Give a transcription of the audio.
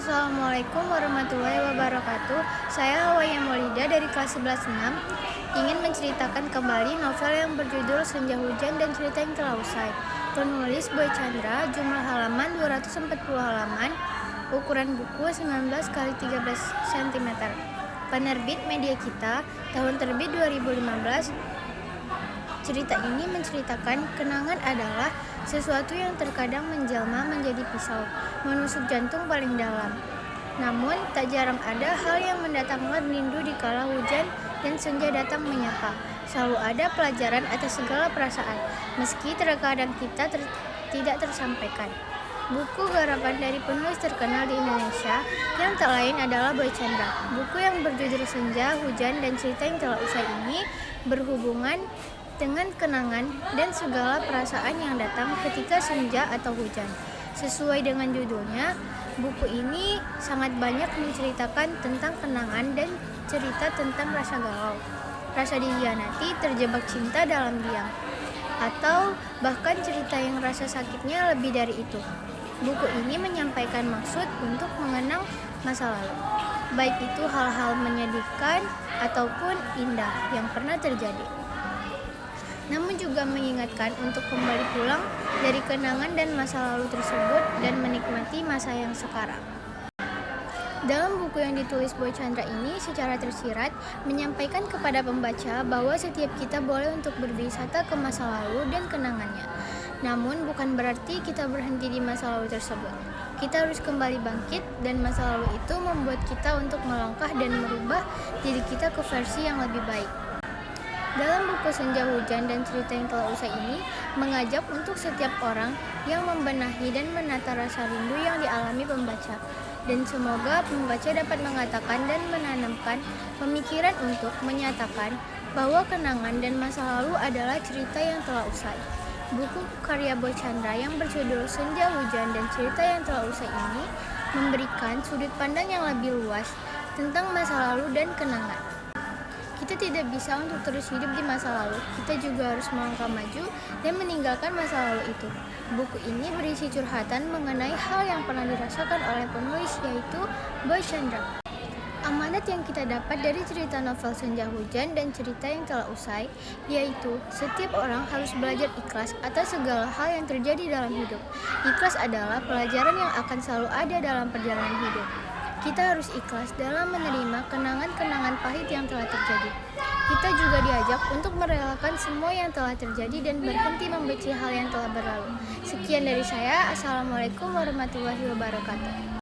Assalamualaikum warahmatullahi wabarakatuh. Saya Hawaya Maulida dari kelas 11-6 ingin menceritakan kembali novel yang berjudul Senja Hujan dan Cerita yang Telah Usai. Penulis Boy Chandra, jumlah halaman 240 halaman, ukuran buku 19 x 13 cm. Penerbit Media Kita, tahun terbit 2015. Cerita ini menceritakan kenangan adalah sesuatu yang terkadang menjelma menjadi pisau, menusuk jantung paling dalam. Namun, tak jarang ada hal yang mendatangkan rindu di kala hujan dan senja datang menyapa. Selalu ada pelajaran atas segala perasaan, meski terkadang kita tidak tersampaikan. Buku garapan dari penulis terkenal di Indonesia yang tak lain adalah Boy Chandra. Buku yang berjudul Senja, Hujan, dan Cerita yang Telah Usai ini berhubungan dengan kenangan dan segala perasaan yang datang ketika senja atau hujan. Sesuai dengan judulnya, buku ini sangat banyak menceritakan tentang kenangan dan cerita tentang rasa galau, rasa dikhianati, terjebak cinta dalam diam, atau bahkan cerita yang rasa sakitnya lebih dari itu. Buku ini menyampaikan maksud untuk mengenang masa lalu, baik itu hal-hal menyedihkan ataupun indah yang pernah terjadi. Namun juga mengingatkan untuk kembali pulang dari kenangan dan masa lalu tersebut dan menikmati masa yang sekarang. Dalam buku yang ditulis Boy Chandra ini secara tersirat menyampaikan kepada pembaca bahwa setiap kita boleh untuk berwisata ke masa lalu dan kenangannya. Namun bukan berarti kita berhenti di masa lalu tersebut. Kita harus kembali bangkit dan masa lalu itu membuat kita untuk melangkah dan merubah diri kita ke versi yang lebih baik. Dalam buku Senja Hujan dan Cerita yang Telah Usai ini mengajak untuk setiap orang yang membenahi dan menata rasa rindu yang dialami pembaca. Dan semoga pembaca dapat mengatakan dan menanamkan pemikiran untuk menyatakan bahwa kenangan dan masa lalu adalah cerita yang telah usai. Buku karya Boy Chandra yang berjudul Senja Hujan dan Cerita yang Telah Usai ini memberikan sudut pandang yang lebih luas tentang masa lalu dan kenangan. Kita tidak bisa untuk terus hidup di masa lalu, kita juga harus melangkah maju dan meninggalkan masa lalu itu. Buku ini berisi curhatan mengenai hal yang pernah dirasakan oleh penulis, yaitu Boy Chandra. Amanat yang kita dapat dari cerita novel Senja Hujan dan Cerita yang Telah Usai, yaitu setiap orang harus belajar ikhlas atas segala hal yang terjadi dalam hidup. Ikhlas adalah pelajaran yang akan selalu ada dalam perjalanan hidup. Kita harus ikhlas dalam menerima kenangan-kenangan pahit yang telah terjadi. Kita juga diajak untuk merelakan semua yang telah terjadi dan berhenti membenci hal yang telah berlalu. Sekian dari saya. Assalamualaikum warahmatullahi wabarakatuh.